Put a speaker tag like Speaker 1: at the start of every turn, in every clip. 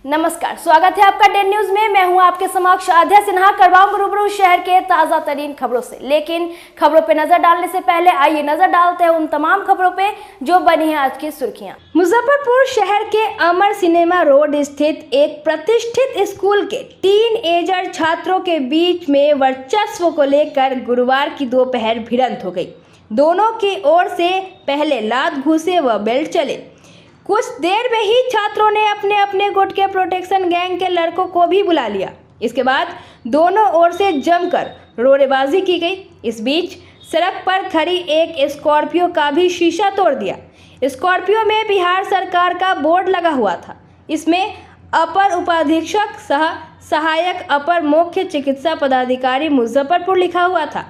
Speaker 1: नमस्कार, स्वागत है आपका डेन न्यूज में। मैं हूं आपके समक्ष आध्या सिन्हा। करवाऊंगा रूबरू शहर के ताजा तरीन खबरों से, लेकिन खबरों पे नजर डालने से पहले आइए नजर डालते हैं उन तमाम खबरों पे जो बनी है आज की सुर्खियां। मुजफ्फरपुर शहर के अमर सिनेमा रोड स्थित एक प्रतिष्ठित स्कूल के टीनएजर छात्रों के बीच में वर्चस्व को लेकर गुरुवार की दोपहर भिड़ंत हो गई। दोनों की ओर से पहले लात घूंसे व बेल्ट चले। कुछ देर में ही छात्रों ने अपने अपने गुट के प्रोटेक्शन गैंग के लड़कों को भी बुला लिया। इसके बाद दोनों ओर से जमकर रोड़ेबाजी की गई। इस बीच सड़क पर खड़ी एक स्कॉर्पियो का भी शीशा तोड़ दिया। स्कॉर्पियो में बिहार सरकार का बोर्ड लगा हुआ था। इसमें अपर उपाधीक्षक सह सहायक अपर मुख्य चिकित्सा पदाधिकारी मुजफ्फरपुर लिखा हुआ था।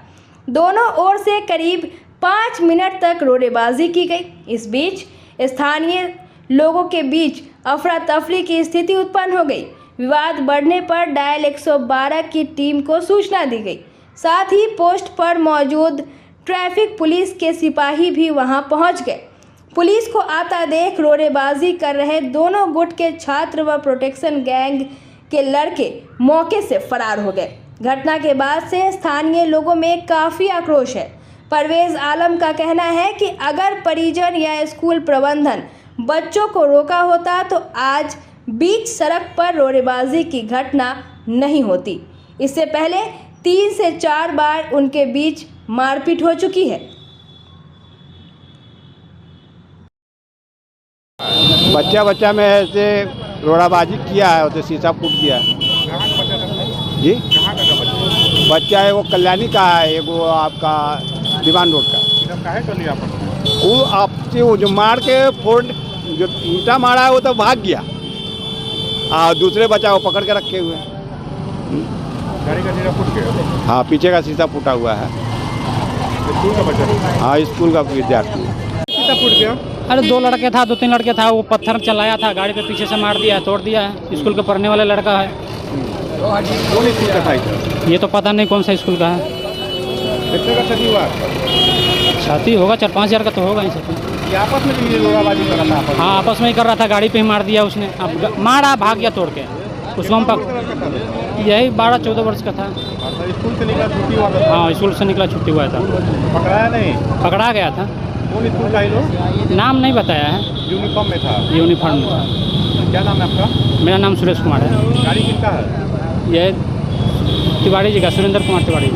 Speaker 1: दोनों ओर से करीब 5 मिनट तक रोड़ेबाजी की गई। इस बीच स्थानीय लोगों के बीच अफरा तफरी की स्थिति उत्पन्न हो गई। विवाद बढ़ने पर डायल 112 की टीम को सूचना दी गई। साथ ही पोस्ट पर मौजूद ट्रैफिक पुलिस के सिपाही भी वहां पहुंच गए। पुलिस को आता देख रोड़ेबाजी कर रहे दोनों गुट के छात्र व प्रोटेक्शन गैंग के लड़के मौके से फरार हो गए। घटना के बाद से स्थानीय लोगों में काफ़ी आक्रोश है। परवेज आलम का कहना है कि अगर परिजन या स्कूल प्रबंधन बच्चों को रोका होता तो आज बीच सड़क पर रोड़ेबाजी की घटना नहीं होती। इससे पहले 3 से 4 बार उनके बीच मारपीट हो चुकी है।
Speaker 2: बच्चा में ऐसे रोड़ाबाजी किया है, तो शीशा फूट गया जी। बच्चा है वो कल्याणी का है, एक वो आपका दीवान रोड का। वो आपसे वो जो मार के फोड़ जो ईंटा मारा है वो तो भाग गया। दूसरे बच्चा वो पकड़ के रखे हुए हैं।
Speaker 3: गाड़ी का शीशा फूट गया।
Speaker 2: हाँ, पीछे का शीशा फूटा हुआ है।
Speaker 3: स्कूल का बच्चा?
Speaker 2: हाँ, स्कूल का विद्यार्थी।
Speaker 3: शीशा फूट गया।
Speaker 4: अरे 2 लड़के था, 2-3 लड़के था। वो पत्थर चलाया था, गाड़ी पे पीछे से मार दिया, तोड़ दिया है। स्कूल के पढ़ने वाला लड़का है।
Speaker 3: कौन स्कूल का था?
Speaker 4: ये तो पता नहीं कौन सा स्कूल का है।
Speaker 3: कितने का क्षति हुआ?
Speaker 4: छाती होगा 4-5 हज़ार का तो होगा ही छाती।
Speaker 3: ये आपस में भी रोड़ाबाजी कर रहा था?
Speaker 4: हाँ, आपस में ही कर रहा था। गाड़ी पे ही मार दिया उसने। अब मारा, भाग गया तोड़ के। उसको हम यही 12-14 वर्ष का था।
Speaker 3: स्कूल से निकला छुट्टी हुआ था?
Speaker 4: हाँ, स्कूल से निकला छुट्टी हुआ था।
Speaker 3: पकड़ाया नहीं?
Speaker 4: पकड़ा गया था।
Speaker 3: कौन स्कूल का ही लोग?
Speaker 4: नाम नहीं बताया है।
Speaker 3: यूनिफॉर्म में था?
Speaker 4: यूनिफॉर्म में था।
Speaker 3: क्या नाम है आपका?
Speaker 4: मेरा नाम सुरेश कुमार है।
Speaker 3: गाड़ी किसका है?
Speaker 4: ये तिवारी जी का, सुरेंद्र कुमार तिवारी।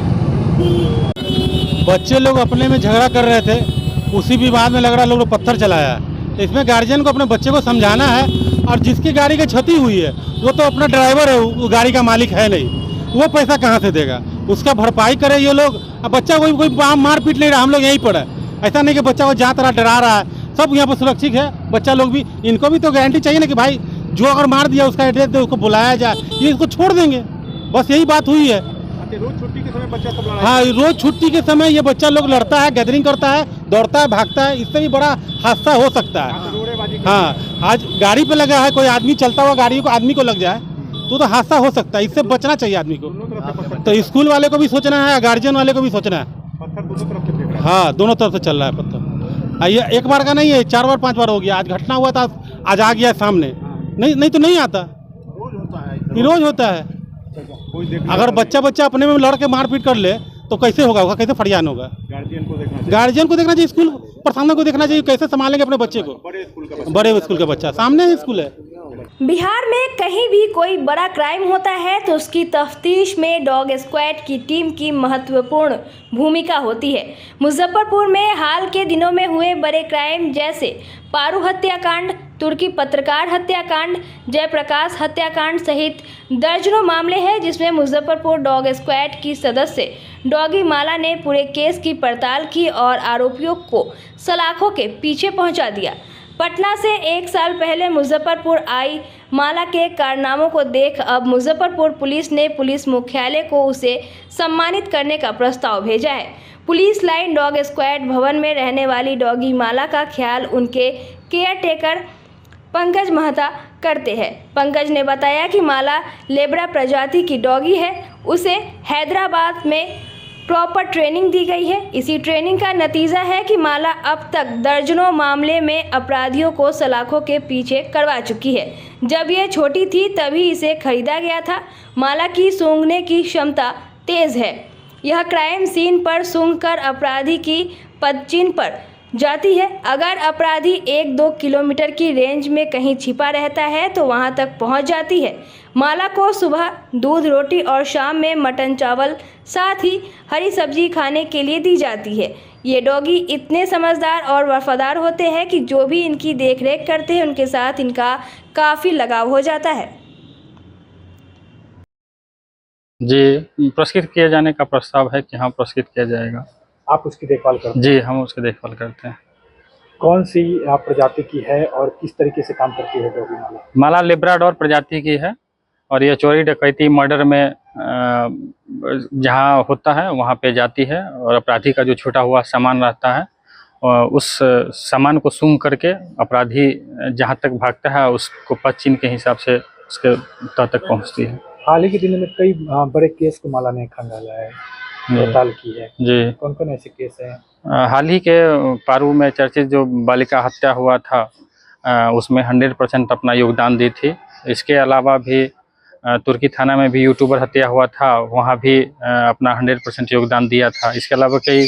Speaker 5: बच्चे लोग अपने में झगड़ा कर रहे थे, उसी विवाद में लग रहा लोग पत्थर चलाया। इसमें गार्जियन को अपने बच्चे को समझाना है। और जिसकी गाड़ी की क्षति हुई है वो तो अपना ड्राइवर है, वो गाड़ी का मालिक है नहीं। वो पैसा कहाँ से देगा? उसका भरपाई करे ये लोग। अब बच्चा कोई मार पीट नहीं रहा। हम लोग यहीं पर है। ऐसा नहीं कि बच्चा को जहाँ तरह डरा रहा है। सब यहाँ पर सुरक्षित है। बच्चा लोग भी, इनको भी तो गारंटी चाहिए ना कि भाई जो अगर मार दिया उसका एड्रेस दे, उसको बुलाया जाए, ये इसको छोड़ देंगे। बस यही बात हुई है।
Speaker 3: रोज छुट्टी के समय बच्चा सब लड़ाई?
Speaker 5: हाँ, रोज छुट्टी के समय ये बच्चा लोग लड़ता है, गैदरिंग करता है, दौड़ता है, भागता है। इससे भी बड़ा हादसा हो सकता है। हाँ, आज गाड़ी पे लगा है, कोई आदमी चलता हुआ गाड़ी को आदमी को लग जाए तो हादसा हो सकता है। इससे बचना चाहिए आदमी को। तो स्कूल वाले को भी सोचना है, गार्जियन वाले को भी सोचना है।
Speaker 3: पत्थर दोनों तरफ से फेंक रहा है?
Speaker 5: हाँ, दोनों तरफ से चल रहा है पत्थर। ये एक बार का नहीं है, 4 बार 5 बार हो गया। आज घटना हुआ था, आज आ गया सामने। नहीं तो नहीं आता।
Speaker 3: रोज होता है?
Speaker 5: ये रोज होता है। अगर बच्चा अपने में लड़ के मारपीट कर ले तो कैसे होगा? कैसे फरियान होगा?
Speaker 3: गार्जियन को देखना चाहिए।
Speaker 5: गार्जियन को देखना चाहिए, स्कूल प्रशासन को देखना चाहिए। कैसे संभालेंगे अपने बच्चे को?
Speaker 3: बड़े स्कूल का
Speaker 5: बच्चा सामने ही स्कूल है।
Speaker 1: बिहार में कहीं भी कोई बड़ा क्राइम होता है तो उसकी तफ्तीश में डॉग स्क्वाड की टीम की महत्वपूर्ण भूमिका होती है। मुजफ्फरपुर में हाल के दिनों में हुए बड़े क्राइम जैसे पारू हत्याकांड, तुर्की पत्रकार हत्याकांड, जयप्रकाश हत्याकांड सहित दर्जनों मामले हैं, जिसमें मुजफ्फरपुर डॉग स्क्वाड की सदस्य डॉगी माला ने पूरे केस की पड़ताल की और आरोपियों को सलाखों के पीछे पहुंचा दिया। पटना से 1 साल पहले मुजफ्फरपुर आई माला के कारनामों को देख अब मुजफ्फरपुर पुलिस ने पुलिस मुख्यालय को उसे सम्मानित करने का प्रस्ताव भेजा है। पुलिस लाइन डॉग स्क्वाड भवन में रहने वाली डॉगी माला का ख्याल उनके केयर टेकर पंकज महता करते हैं। पंकज ने बताया कि माला लेब्रा प्रजाति की डॉगी है। उसे हैदराबाद में प्रॉपर ट्रेनिंग दी गई है। इसी ट्रेनिंग का नतीजा है कि माला अब तक दर्जनों मामले में अपराधियों को सलाखों के पीछे करवा चुकी है। जब ये छोटी थी तभी इसे खरीदा गया था। माला की सूंघने की क्षमता तेज है। यह क्राइम सीन पर सूंघकर अपराधी की पदचिन्ह पर जाती है। अगर अपराधी 1-2 किलोमीटर की रेंज में कहीं छिपा रहता है तो वहां तक पहुंच जाती है। माला को सुबह दूध रोटी और शाम में मटन चावल साथ ही हरी सब्जी खाने के लिए दी जाती है। ये डॉगी इतने समझदार और वफादार होते हैं कि जो भी इनकी देखरेख करते हैं उनके साथ इनका काफ़ी लगाव हो जाता है।
Speaker 6: जी, पुरस्कृत किए जाने का प्रस्ताव है कि हाँ पुरस्कृत किया जाएगा।
Speaker 7: आप उसकी देखभाल करते हैं?
Speaker 6: जी, हम उसकी देखभाल करते हैं।
Speaker 7: कौन सी प्रजाति की है और किस तरीके से काम करती है डॉगी माला?
Speaker 6: माला लेब्राडोर प्रजाति की है और ये चोरी डकैती मर्डर में जहाँ होता है वहाँ पे जाती है और अपराधी का जो छूटा हुआ सामान रहता है और उस सामान को सूंघ करके अपराधी जहाँ तक भागता है उसको पदचिन्ह के हिसाब से उसके तक पहुँचती है।
Speaker 7: हाल ही के दिनों में कई बड़े केस को माला ने खंगाला है, पड़ताल की है।
Speaker 6: जी,
Speaker 7: कौन कौन ऐसे केस हैं?
Speaker 6: हाल ही के पारू में चर्चित जो बालिका हत्या हुआ था उसमें 100% अपना योगदान दी थी। इसके अलावा भी तुर्की थाना में भी यूट्यूबर हत्या हुआ था, वहाँ भी अपना 100% योगदान दिया था। इसके अलावा कई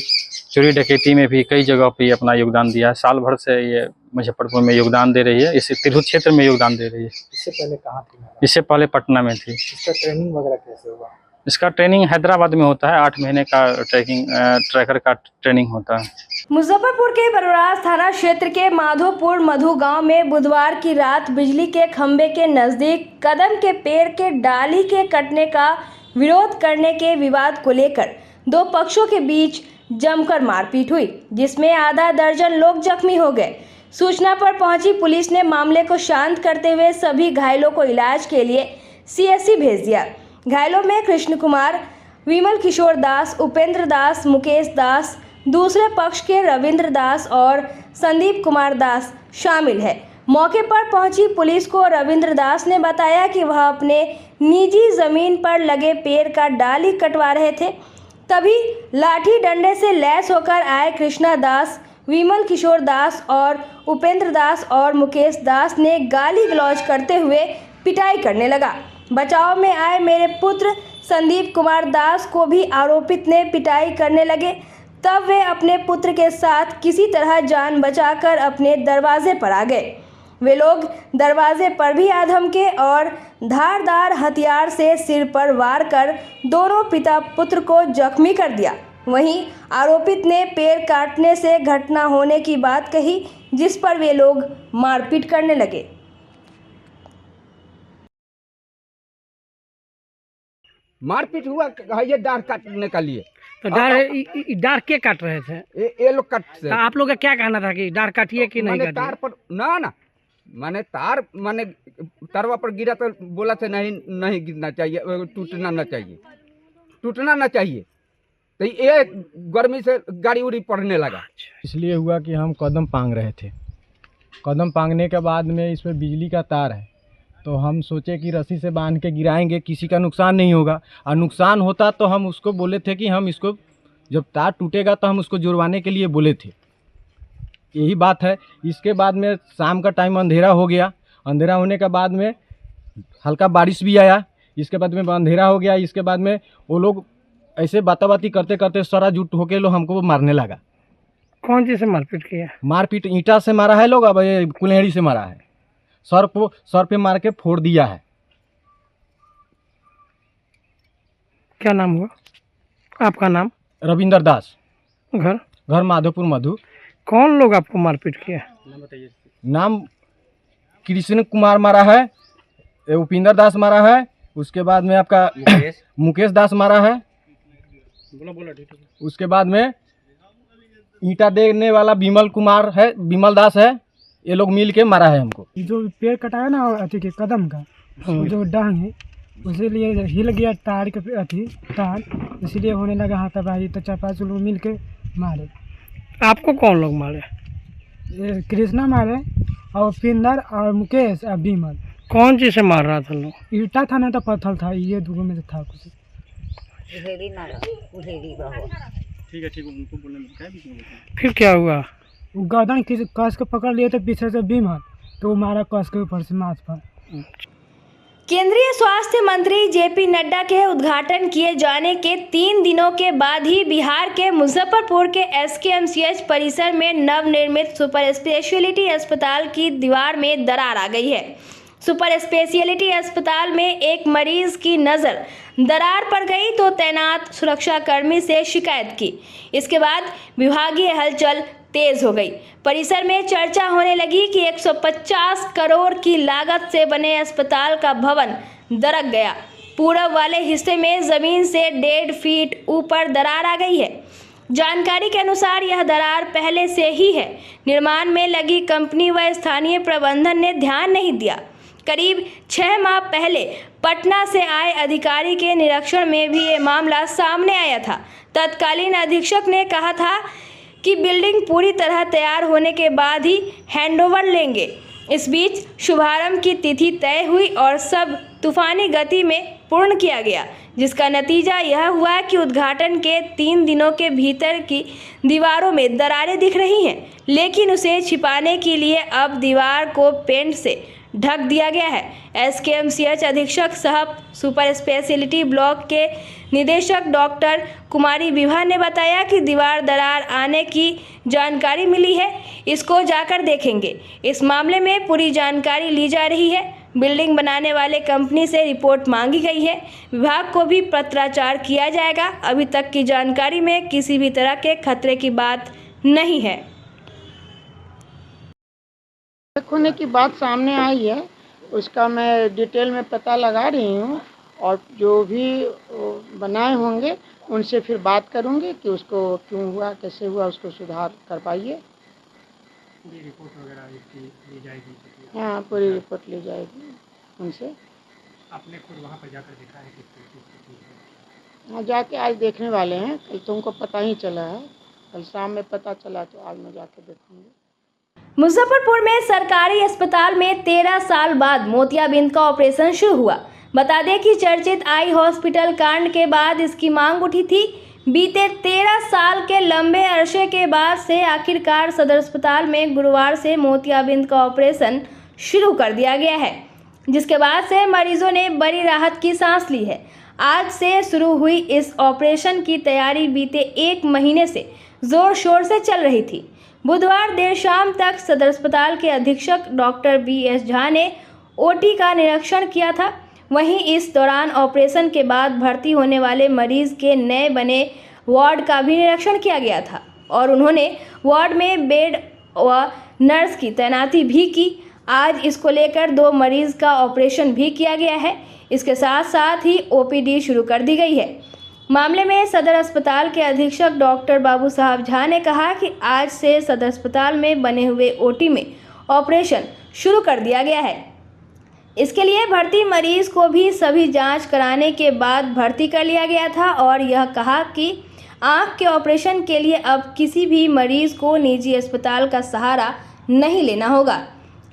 Speaker 6: चोरी डकैती में भी कई जगह पे अपना योगदान दिया है। साल भर से ये मुजफ्फरपुर में योगदान दे रही है, इस तिरहुत क्षेत्र में योगदान दे रही है।
Speaker 7: इससे पहले कहाँ थी?
Speaker 6: इससे पहले पटना में थी।
Speaker 7: इसका ट्रेनिंग वगैरह कैसे हुआ?
Speaker 6: इसका ट्रेनिंग हैदराबाद में होता है, 8 महीने का ट्रैकर का ट्रेनिंग होता है।
Speaker 1: मुजफ्फरपुर के बरौराज थाना क्षेत्र के माधोपुर मधु गांव में बुधवार की रात बिजली के खंभे के नजदीक कदम के पेड़ के डाली के कटने का विरोध करने के विवाद को लेकर दो पक्षों के बीच जमकर मारपीट हुई, जिसमें आधा दर्जन लोग जख्मी हो गए। सूचना पर पहुंची पुलिस ने मामले को शांत करते हुए सभी घायलों को इलाज के लिए CSC भेज दिया। घायलों में कृष्ण कुमार, विमल किशोर दास, उपेंद्र दास, मुकेश दास, दूसरे पक्ष के रविंद्र दास और संदीप कुमार दास शामिल है। मौके पर पहुंची पुलिस को रविंद्र दास ने बताया कि वह अपने निजी जमीन पर लगे पेड़ का डाली कटवा रहे थे। तभी लाठी डंडे से लैस होकर आए कृष्णा दास, विमल किशोर दास और उपेंद्र दास और मुकेश दास ने गाली गलौज करते हुए पिटाई करने लगा। बचाव में आए मेरे पुत्र संदीप कुमार दास को भी आरोपित ने पिटाई करने लगे। तब वे अपने पुत्र के साथ किसी तरह जान बचाकर अपने दरवाजे पर आ गए। वे लोग दरवाजे पर भी आ धमके और धारदार हथियार से सिर पर वार कर दोनों पिता पुत्र को जख्मी कर दिया। वहीं आरोपित ने पेड़ काटने से घटना होने की बात कही, जिस पर वे लोग मारपीट करने लगे।
Speaker 8: मारपीट हुआ है ये डार काटने का लिए।
Speaker 9: तो डार के काट रहे थे?
Speaker 8: ये लोग काट से।
Speaker 9: तो आप लोग का क्या कहना था कि डार काटिए कि नहीं काटिए?
Speaker 8: तार पर ना माने तार माने तारवा पर गिरा तो बोला थे नहीं गिरना चाहिए, टूटना ना चाहिए। तो ये गर्मी से गाड़ी उड़ी पड़ने लगा।
Speaker 10: इसलिए हुआ कि हम कदम पांग रहे थे। कदम पांगने के बाद में इसमें बिजली का तार है, तो हम सोचे कि रस्सी से बांध के गिराएंगे, किसी का नुकसान नहीं होगा। और नुकसान होता तो हम उसको बोले थे कि हम इसको जब तार टूटेगा तो हम उसको जुड़वाने के लिए बोले थे। यही बात है। इसके बाद में शाम का टाइम अंधेरा हो गया। अंधेरा होने के बाद में हल्का बारिश भी आया। इसके बाद में अंधेरा हो गया। इसके बाद में वो लोग ऐसे बाताबाती करते करते सारा जुट होके लोग हमको मारने लगा।
Speaker 9: कौन चीज़ से मारपीट किया?
Speaker 10: मारपीट ईंटा से मारा है लोग, अब ये कुल्हेड़ी से मारा है। सर पे मार के फोड़ दिया है।
Speaker 9: क्या नाम हुआ आपका? नाम?
Speaker 10: रविंद्र दास।
Speaker 9: घर
Speaker 10: माधोपुर मधु।
Speaker 9: कौन लोग आपको मारपीट किया?
Speaker 10: नाम कृष्ण कुमार मारा है, उपेंद्र दास मारा है, उसके बाद में आपका मुकेश दास मारा है, उसके बाद में ईंटा देने वाला विमल दास है। ये लोग मिल के मारा है हमको।
Speaker 11: जो पेड़ कटाया ना अथी के कदम का, जो डांग है उसीलिए हिल गया तार के तार, इसीलिए होने लगा हाथापाई। तो 4-5 लोग मिल के मारे।
Speaker 9: आपको कौन लोग मारे?
Speaker 11: कृष्णा मारे और उपेंद्र और मुकेश और विमल।
Speaker 9: कौन चीज़ से मार रहा था लोग?
Speaker 11: ईटा था ना तो पत्थर था, ये दोनों में था कुछ।
Speaker 12: उहेड़ी ना उहेड़ी रहो।
Speaker 3: ठीक है उनको बोलने में क्या बीच में बोलते हैं।
Speaker 9: फिर क्या हुआ?
Speaker 11: वो गर्दन कस के पकड़ लिए थे पीछे से बीम हाथ, तो वो मारा कस के ऊपर से माथ पर।
Speaker 1: केंद्रीय स्वास्थ्य मंत्री जेपी नड्डा के उद्घाटन किए जाने के 3 दिनों के बाद ही बिहार के मुजफ्फरपुर के एसकेएमसीएच परिसर में नवनिर्मित सुपर स्पेशलिटी अस्पताल की दीवार में दरार आ गई है। सुपर स्पेशलिटी अस्पताल में एक मरीज की नज़र दरार पर गई तो तैनात सुरक्षाकर्मी से शिकायत की। इसके बाद विभागीय हलचल तेज हो गई। परिसर में चर्चा होने लगी कि 150 करोड़ की लागत से बने अस्पताल का भवन दरक गया। पूरब वाले हिस्से में जमीन से 1.5 फीट ऊपर दरार आ गई है। जानकारी के अनुसार यह दरार पहले से ही है। निर्माण में लगी कंपनी व स्थानीय प्रबंधन ने ध्यान नहीं दिया। करीब 6 माह पहले पटना से आए अधिकारी के निरीक्षण में भी ये मामला सामने आया था। तत्कालीन अधीक्षक ने कहा था कि बिल्डिंग पूरी तरह तैयार होने के बाद ही हैंडओवर लेंगे। इस बीच शुभारंभ की तिथि तय हुई और सब तूफानी गति में पूर्ण किया गया, जिसका नतीजा यह हुआ कि उद्घाटन के 3 दिनों के भीतर की दीवारों में दरारें दिख रही हैं, लेकिन उसे छिपाने के लिए अब दीवार को पेंट से ढक दिया गया है। एसकेएमसीएच अधीक्षक सह सुपर स्पेशलिटी ब्लॉक के निदेशक डॉक्टर कुमारी विभा ने बताया कि दीवार दरार आने की जानकारी मिली है, इसको जाकर देखेंगे। इस मामले में पूरी जानकारी ली जा रही है। बिल्डिंग बनाने वाले कंपनी से रिपोर्ट मांगी गई है। विभाग को भी पत्राचार किया जाएगा। अभी तक की जानकारी में किसी भी तरह के खतरे की बात नहीं है।
Speaker 13: होने की बात सामने आई है, उसका मैं डिटेल में पता लगा रही हूँ और जो भी बनाए होंगे उनसे फिर बात करूँगी कि उसको क्यों हुआ, कैसे हुआ, उसको सुधार कर पाइए।
Speaker 3: रिपोर्ट वगैरह ली जाएगी?
Speaker 13: हाँ, पूरी रिपोर्ट ली जाएगी उनसे।
Speaker 3: आपने खुद वहाँ पर जाकर देखा है कि?
Speaker 13: हाँ, जाके आज देखने वाले हैं। कल तुमको पता ही चला है, कल शाम में पता चला तो आज मैं जाके देखूँगी।
Speaker 1: मुजफ्फरपुर में सरकारी अस्पताल में 13 साल बाद मोतियाबिंद का ऑपरेशन शुरू हुआ। बता दें कि चर्चित आई हॉस्पिटल कांड के बाद इसकी मांग उठी थी। बीते 13 साल के लंबे अरसे के बाद से आखिरकार सदर अस्पताल में गुरुवार से मोतियाबिंद का ऑपरेशन शुरू कर दिया गया है, जिसके बाद से मरीजों ने बड़ी राहत की सांस ली है। आज से शुरू हुई इस ऑपरेशन की तैयारी बीते 1 महीने से जोर शोर से चल रही थी। बुधवार देर शाम तक सदर अस्पताल के अधीक्षक डॉक्टर BS झा ने OT का निरीक्षण किया था। वहीं इस दौरान ऑपरेशन के बाद भर्ती होने वाले मरीज के नए बने वार्ड का भी निरीक्षण किया गया था और उन्होंने वार्ड में बेड व नर्स की तैनाती भी की। आज इसको लेकर 2 मरीज का ऑपरेशन भी किया गया है। इसके साथ साथ ही OPD शुरू कर दी गई है। मामले में सदर अस्पताल के अधीक्षक डॉक्टर बाबू साहब झा ने कहा कि आज से सदर अस्पताल में बने हुए OT में ऑपरेशन शुरू कर दिया गया है। इसके लिए भर्ती मरीज को भी सभी जांच कराने के बाद भर्ती कर लिया गया था और यह कहा कि आंख के ऑपरेशन के लिए अब किसी भी मरीज को निजी अस्पताल का सहारा नहीं लेना होगा।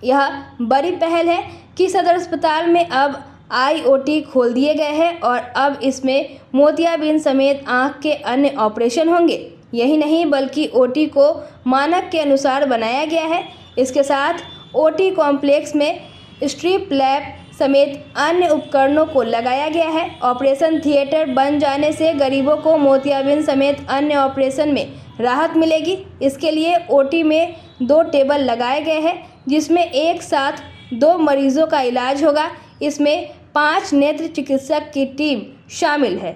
Speaker 1: यह बड़ी पहल है कि सदर अस्पताल में अब IOT खोल दिए गए हैं और अब इसमें मोतियाबिंद समेत आंख के अन्य ऑपरेशन होंगे। यही नहीं बल्कि OT को मानक के अनुसार बनाया गया है। इसके साथ OT कॉम्प्लेक्स में स्ट्रिप लैब समेत अन्य उपकरणों को लगाया गया है। ऑपरेशन थिएटर बन जाने से गरीबों को मोतियाबिंद समेत अन्य ऑपरेशन में राहत मिलेगी। इसके लिए OT में 2 टेबल लगाए गए हैं, जिसमें एक साथ 2 मरीजों का इलाज होगा। इसमें 5 नेत्र चिकित्सक की टीम शामिल है।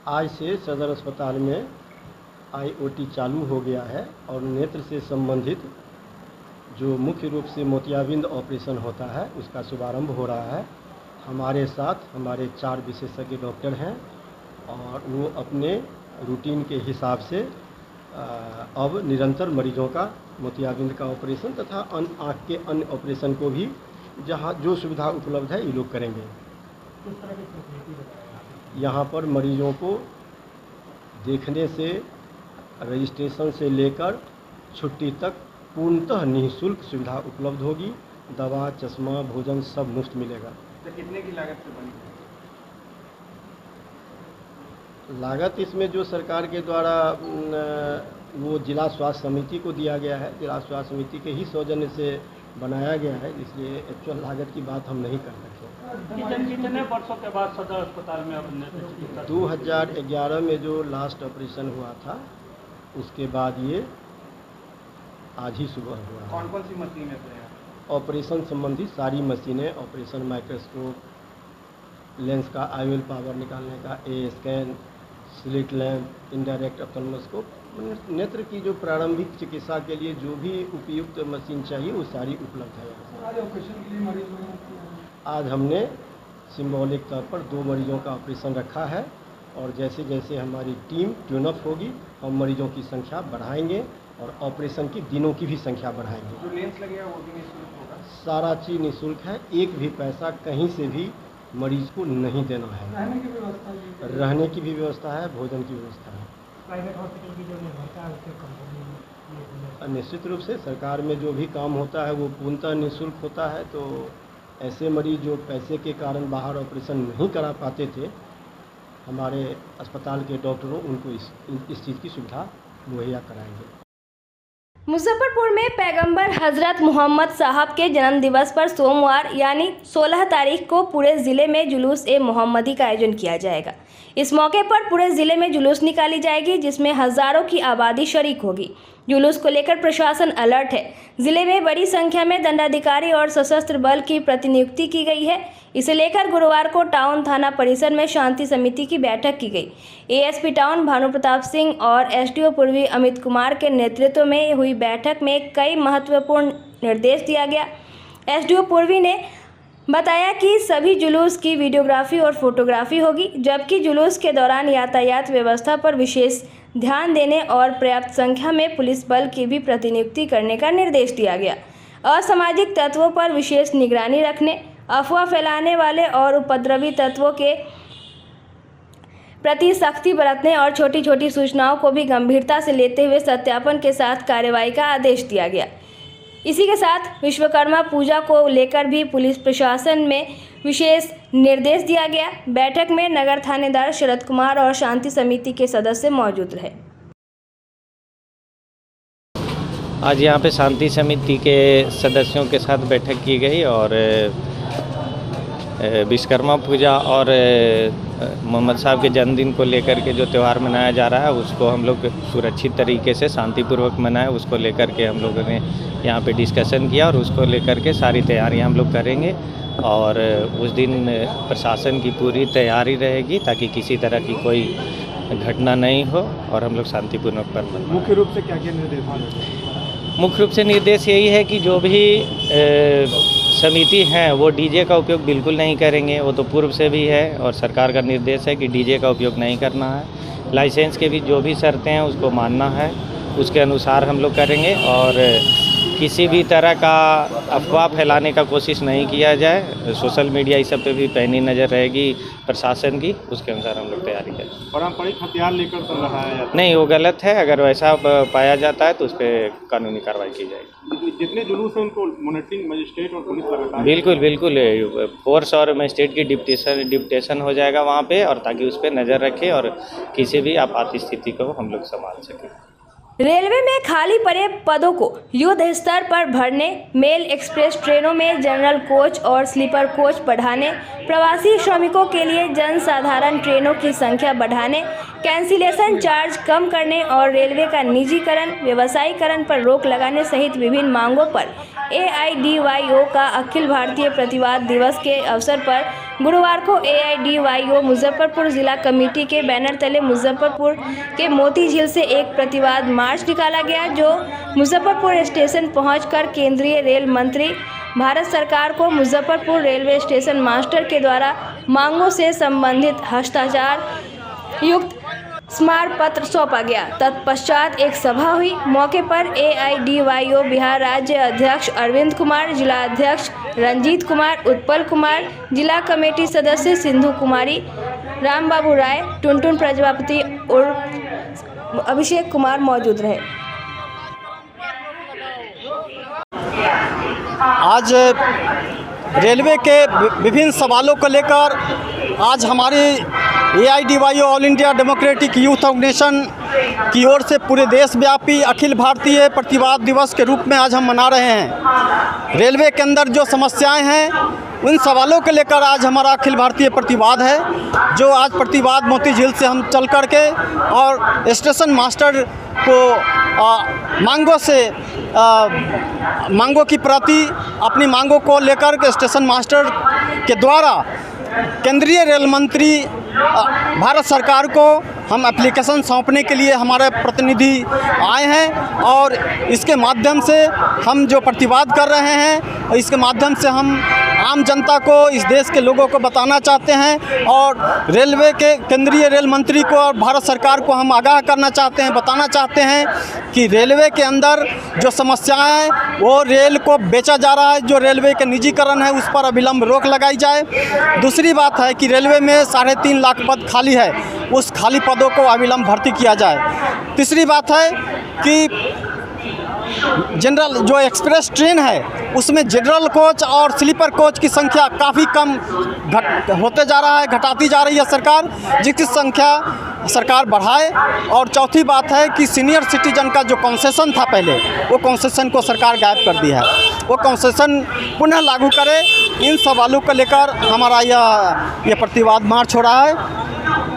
Speaker 14: आज से सदर अस्पताल में IOT चालू हो गया है और नेत्र से संबंधित जो मुख्य रूप से मोतियाबिंद ऑपरेशन होता है उसका शुभारंभ हो रहा है। हमारे साथ हमारे 4 विशेषज्ञ डॉक्टर हैं और वो अपने रूटीन के हिसाब से अब निरंतर मरीजों का मोतियाबिंद का ऑपरेशन तथा आँख के अन्य ऑपरेशन को भी जहाँ जो सुविधा उपलब्ध है ये लोग करेंगे। यहाँ पर मरीजों को देखने से रजिस्ट्रेशन से लेकर छुट्टी तक पूर्णतः निःशुल्क सुविधा उपलब्ध होगी। दवा, चश्मा, भोजन सब मुफ्त मिलेगा।
Speaker 3: तो कितने की लागत से बनी?
Speaker 14: लागत इसमें जो सरकार के द्वारा वो जिला स्वास्थ्य समिति को दिया गया है, जिला स्वास्थ्य समिति के ही सौजन्य से बनाया गया है, इसलिए एक्चुअल लागत की बात हम नहीं कर सकते।
Speaker 4: कितने वर्षों के बाद सदर अस्पताल में अपने
Speaker 14: 2011 में जो लास्ट ऑपरेशन हुआ था, उसके बाद ये आज ही सुबह हुआ।
Speaker 3: कौन कौन सी मशीनें थे?
Speaker 14: ऑपरेशन संबंधी सारी मशीनें, ऑपरेशन माइक्रोस्कोप, लेंस का आईओएल पावर निकालने का, A scan, slit lamp, indirect ophthalmoscope, नेत्र की जो प्रारंभिक चिकित्सा के लिए जो भी उपयुक्त मशीन चाहिए वो सारी उपलब्ध है।
Speaker 11: आज ऑपरेशन के लिए मरीज
Speaker 14: आज हमने सिंबॉलिक तौर पर 2 मरीजों का ऑपरेशन रखा है और जैसे जैसे हमारी टीम ट्यून अप होगी हम मरीजों की संख्या बढ़ाएंगे और ऑपरेशन की दिनों की भी संख्या बढ़ाएंगे।
Speaker 3: जो लेंस लगेगा वो भी निःशुल्क होगा?
Speaker 14: सारा चीज़ निःशुल्क है, एक भी पैसा कहीं से भी मरीज को नहीं देना है।
Speaker 11: रहने की व्यवस्था
Speaker 14: रहने की भी व्यवस्था है, भोजन की व्यवस्था है।
Speaker 11: प्राइवेट हॉस्पिटल की जो निर्भरता है उसके कंपनी
Speaker 14: निश्चित रूप से सरकार में जो भी काम होता है वो पूर्णतः निःशुल्क होता है, तो ऐसे मरीज जो पैसे के कारण बाहर ऑपरेशन नहीं करा पाते थे, हमारे अस्पताल के डॉक्टरों उनको इस चीज़ की सुविधा मुहैया कराएंगे।
Speaker 1: मुजफ्फरपुर में पैगंबर हजरत मोहम्मद साहब के जन्म दिवस पर सोमवार यानी 16 तारीख को पूरे ज़िले में जुलूस ए मोहम्मदी का आयोजन किया जाएगा। इस मौके पर पूरे ज़िले में जुलूस निकाली जाएगी जिसमें हज़ारों की आबादी शरीक होगी। जुलूस को लेकर प्रशासन अलर्ट है। ज़िले में बड़ी संख्या में दंडाधिकारी और सशस्त्र बल की प्रतिनियुक्ति की गई है। इसे लेकर गुरुवार को टाउन थाना परिसर में शांति समिति की बैठक की गई। एएसपी टाउन भानु प्रताप सिंह और एसडीओ पूर्वी अमित कुमार के नेतृत्व में हुई बैठक में कई महत्वपूर्ण निर्देश दिया गया। एसडीओ पूर्वी ने बताया कि सभी जुलूस की वीडियोग्राफी और फोटोग्राफी होगी, जबकि जुलूस के दौरान यातायात व्यवस्था पर विशेष ध्यान देने और पर्याप्त संख्या में पुलिस बल की भी प्रतिनियुक्ति करने का निर्देश दिया गया। असामाजिक तत्वों पर विशेष निगरानी रखने, अफवाह फैलाने वाले और उपद्रवी तत्वों के प्रति सख्ती बरतने और छोटी छोटी सूचनाओं को भी गंभीरता से लेते हुए सत्यापन के साथ कार्रवाई का आदेश दिया गया। इसी के साथ विश्वकर्मा पूजा को लेकर भी पुलिस प्रशासन में विशेष निर्देश दिया गया। बैठक में नगर थानेदार शरद कुमार और शांति समिति के सदस्य मौजूद रहे।
Speaker 15: आज यहाँ पे शांति समिति के सदस्यों के साथ बैठक की गई और विश्वकर्मा पूजा और मोहम्मद साहब के जन्मदिन को लेकर के जो त्यौहार मनाया जा रहा है उसको हम लोग सुरक्षित तरीके से शांतिपूर्वक मनाएं, उसको लेकर के हम लोगों ने यहाँ पे डिस्कशन किया और उसको लेकर के सारी तैयारियाँ हम लोग करेंगे और उस दिन प्रशासन की पूरी तैयारी रहेगी ताकि किसी तरह की कोई घटना नहीं हो और हम लोग शांतिपूर्वक पर्व मनाएं।
Speaker 3: मुख्य रूप से क्या क्या निर्देश?
Speaker 15: मुख्य रूप से निर्देश यही है कि जो भी समिति हैं वो डीजे का उपयोग बिल्कुल नहीं करेंगे, वो तो पूर्व से भी है और सरकार का निर्देश है कि डीजे का उपयोग नहीं करना है। लाइसेंस के भी जो भी शर्तें हैं उसको मानना है, उसके अनुसार हम लोग करेंगे और किसी भी तरह का अफवाह फैलाने का कोशिश नहीं किया जाए। सोशल मीडिया इस सब पे भी पैनी नज़र रहेगी प्रशासन की, उसके अनुसार हम लोग तैयारी करें।
Speaker 3: पारंपरिक हथियार लेकर तो रहा है
Speaker 15: नहीं, वो गलत है। अगर वैसा पाया जाता है तो उस पर कानूनी कार्रवाई की जाएगी।
Speaker 3: जितने जुलूस हैं उनको मॉनिटरिंग मजिस्ट्रेट और पुलिस लगातार
Speaker 15: बिल्कुल बिल्कुल फोर्स और मजिस्ट्रेट की डिप्टेशन हो जाएगा वहाँ पे और ताकि उस पर नज़र रखें और किसी भी आपात स्थिति को हम लोग संभाल सकें।
Speaker 1: रेलवे में खाली पड़े पदों को युद्ध स्तर पर भरने, मेल एक्सप्रेस ट्रेनों में जनरल कोच और स्लीपर कोच बढ़ाने, प्रवासी श्रमिकों के लिए जनसाधारण ट्रेनों की संख्या बढ़ाने, कैंसिलेशन चार्ज कम करने और रेलवे का निजीकरण, व्यवसायीकरण पर रोक लगाने सहित विभिन्न मांगों पर AIDYO का अखिल भारतीय प्रतिवाद दिवस के अवसर पर गुरुवार को AIDYO मुजफ्फरपुर जिला कमेटी के बैनर तले मुजफ्फरपुर के मोती झील से एक प्रतिवाद मार्च निकाला गया, जो मुजफ्फरपुर स्टेशन पहुंचकर केंद्रीय रेल मंत्री भारत सरकार को मुजफ्फरपुर रेलवे स्टेशन मास्टर के द्वारा मांगों से संबंधित हस्ताक्षर युक्त स्मारक पत्र सौंपा गया। तत्पश्चात एक सभा हुई। मौके पर AIDYO बिहार राज्य अध्यक्ष अरविंद कुमार, जिला अध्यक्ष रंजीत कुमार, उत्पल कुमार, जिला कमेटी सदस्य सिंधु कुमारी, राम बाबू राय, टुनटुन प्रजापति और अभिषेक कुमार मौजूद रहे।
Speaker 16: आज रेलवे के विभिन्न सवालों को लेकर आज हमारी AIDYO All India Democratic Youth Organisation की ओर से पूरे देशव्यापी अखिल भारतीय प्रतिवाद दिवस के रूप में आज हम मना रहे हैं। रेलवे के अंदर जो समस्याएं हैं उन सवालों को लेकर आज हमारा अखिल भारतीय प्रतिवाद है। जो आज प्रतिवाद मोती झील से हम चल कर के और स्टेशन मास्टर को मांगों की प्रति अपनी मांगों को लेकर के स्टेशन मास्टर के द्वारा केंद्रीय रेल मंत्री भारत सरकार को हम एप्लीकेशन सौंपने के लिए हमारे प्रतिनिधि आए हैं और इसके माध्यम से हम जो प्रतिवाद कर रहे हैं इसके माध्यम से हम आम जनता को, इस देश के लोगों को बताना चाहते हैं और रेलवे के केंद्रीय रेल मंत्री को और भारत सरकार को हम आगाह करना चाहते हैं, बताना चाहते हैं कि रेलवे के अंदर जो समस्याएं हैं वो रेल को बेचा जा रहा है। जो रेलवे का निजीकरण है उस पर अविलंब रोक लगाई जाए। दूसरी बात है कि रेलवे में 3.5 लाख पद खाली है, उस खाली पदों को अविलंब भर्ती किया जाए। तीसरी बात है कि जनरल जो एक्सप्रेस ट्रेन है उसमें जनरल कोच और स्लीपर कोच की संख्या काफ़ी कम होते जा रहा है, घटाती जा रही है सरकार, जिसकी संख्या सरकार बढ़ाए। और चौथी बात है कि सीनियर सिटीजन का जो कंसेशन था पहले, वो कंसेशन को सरकार गायब कर दी है, वो कंसेशन पुनः लागू करे। इन सवालों को लेकर हमारा यह प्रतिवाद मार्च हो रहा है।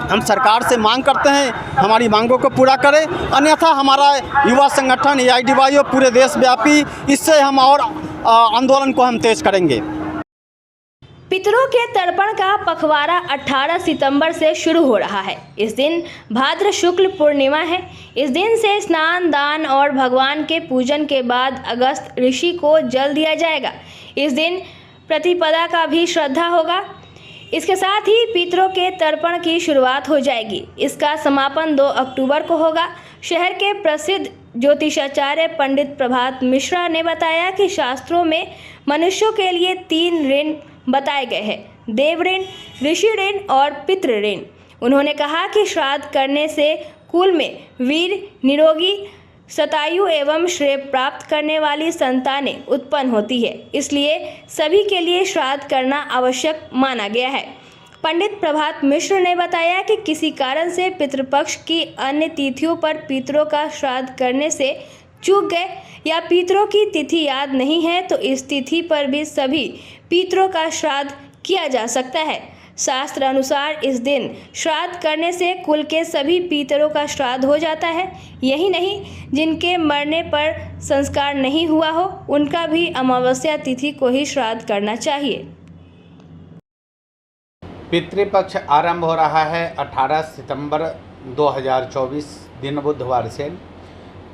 Speaker 16: हम सरकार से मांग करते हैं हमारी मांगों को पूरा करें, अन्यथा हमारा युवा संगठन AIDYO पूरे देशव्यापी इससे हम और आंदोलन को हम तेज करेंगे।
Speaker 1: पितरों के तर्पण का पखवाड़ा 18 सितंबर से शुरू हो रहा है। इस दिन भाद्र शुक्ल पूर्णिमा है। इस दिन से स्नान, दान और भगवान के पूजन के बाद अगस्त ऋषि को जल दिया जाएगा। इस दिन प्रतिपदा का भी श्रद्धा होगा। इसके साथ ही पितरों के तर्पण की शुरुआत हो जाएगी। इसका समापन 2 अक्टूबर को होगा। शहर के प्रसिद्ध ज्योतिषाचार्य पंडित प्रभात मिश्रा ने बताया कि शास्त्रों में मनुष्यों के लिए 3 ऋण बताए गए हैं: देव ऋण, ऋषि ऋण और पितृ ऋण। उन्होंने कहा कि श्राद्ध करने से कुल में वीर, निरोगी, शतायु एवं श्रेय प्राप्त करने वाली संतानें उत्पन्न होती है, इसलिए सभी के लिए श्राद्ध करना आवश्यक माना गया है। पंडित प्रभात मिश्र ने बताया कि किसी कारण से पितृपक्ष की अन्य तिथियों पर पितरों का श्राद्ध करने से चूक गए या पितरों की तिथि याद नहीं है तो इस तिथि पर भी सभी पितरों का श्राद्ध किया जा सकता है। शास्त्र अनुसार इस दिन श्राद्ध करने से कुल के सभी पितरों का श्राद्ध हो जाता है। यही नहीं, जिनके मरने पर संस्कार नहीं हुआ हो उनका भी अमावस्या तिथि को ही श्राद्ध करना चाहिए।
Speaker 17: पितृपक्ष आरंभ हो रहा है 18 सितंबर 2024 दिन बुधवार से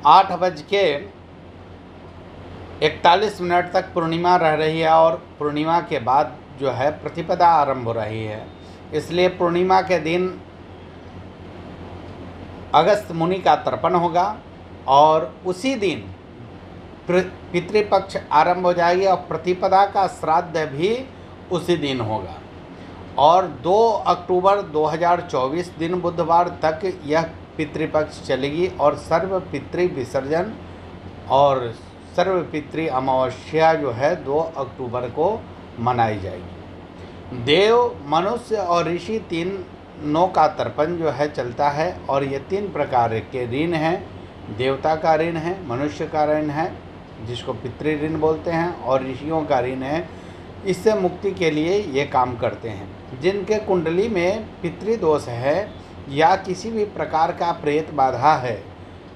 Speaker 17: 8:41 तक पूर्णिमा रह रही है और पूर्णिमा के बाद जो है प्रतिपदा आरंभ हो रही है। इसलिए पूर्णिमा के दिन अगस्त मुनि का तर्पण होगा और उसी दिन पितृपक्ष आरंभ हो जाएगी और प्रतिपदा का श्राद्ध भी उसी दिन होगा। और 2 अक्टूबर 2024 दिन बुधवार तक यह पितृपक्ष चलेगी और सर्वपितृ विसर्जन और सर्वपितृ अमावस्या जो है 2 अक्टूबर को मनाई जाएगी। देव, मनुष्य और ऋषि तीनों का तर्पण जो है चलता है और ये 3 प्रकार के ऋण हैं। देवता का ऋण है, मनुष्य का ऋण है जिसको पितृ ऋण बोलते हैं और ऋषियों का ऋण है। इससे मुक्ति के लिए ये काम करते हैं। जिनके कुंडली में पितृदोष है या किसी भी प्रकार का प्रेत बाधा है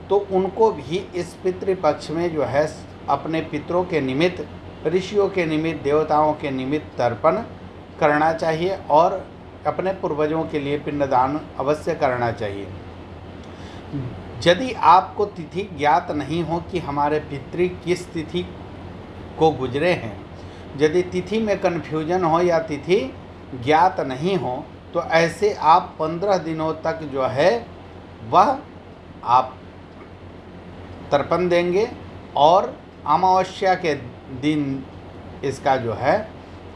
Speaker 17: तो उनको भी इस पितृपक्ष में जो है अपने पितरों के निमित्त, ऋषियों के निमित्त, देवताओं के निमित्त तर्पण करना चाहिए और अपने पूर्वजों के लिए पिंडदान अवश्य करना चाहिए। यदि आपको तिथि ज्ञात नहीं हो कि हमारे पितृ किस तिथि को गुजरे हैं, यदि तिथि में कन्फ्यूजन हो या तिथि ज्ञात नहीं हो तो ऐसे आप 15 दिनों तक जो है वह आप तर्पण देंगे और अमावस्या के दिन इसका जो है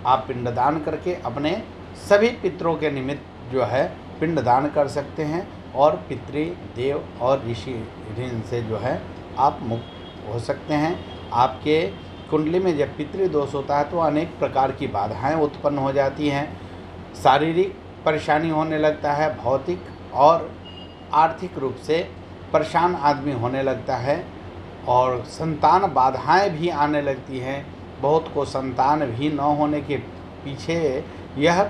Speaker 17: आप पिंडदान करके अपने सभी पितरों के निमित्त जो है पिंडदान कर सकते हैं और पितृ, देव और ऋषि ऋण से जो है आप मुक्त हो सकते हैं। आपके कुंडली में जब पितृदोष होता है तो अनेक प्रकार की बाधाएं उत्पन्न हो जाती हैं, शारीरिक परेशानी होने लगता है, भौतिक और आर्थिक रूप से परेशान आदमी होने लगता है और संतान बाधाएं भी आने लगती हैं। बहुत को संतान भी न होने के पीछे यह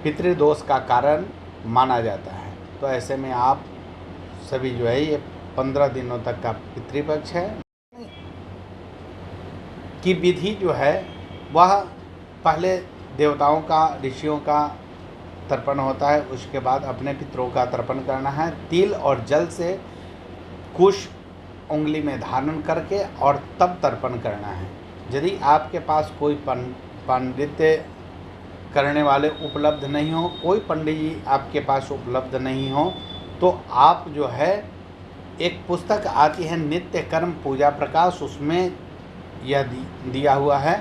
Speaker 17: पितृदोष का कारण माना जाता है। तो ऐसे में आप सभी जो है ये 15 दिनों तक का पितृपक्ष है की विधि जो है वह पहले देवताओं का, ऋषियों का तर्पण होता है, उसके बाद अपने पितरों का तर्पण करना है। तिल और जल से कुश उंगली में धारण करके और तब तर्पण करना है। यदि आपके पास कोई पांडित्य करने वाले उपलब्ध नहीं हो, कोई पंडित जी आपके पास उपलब्ध नहीं हो, तो आप जो है एक पुस्तक आती है नित्य कर्म पूजा प्रकाश, उसमें यह दिया हुआ है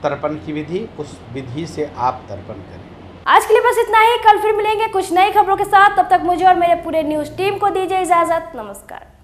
Speaker 17: तर्पण की विधि, उस विधि से आप तर्पण करें।
Speaker 1: आज के लिए बस इतना ही। कल फिर मिलेंगे कुछ नई खबरों के साथ। तब तक मुझे और मेरे पूरे न्यूज़ टीम को दीजिए इजाजत। नमस्कार।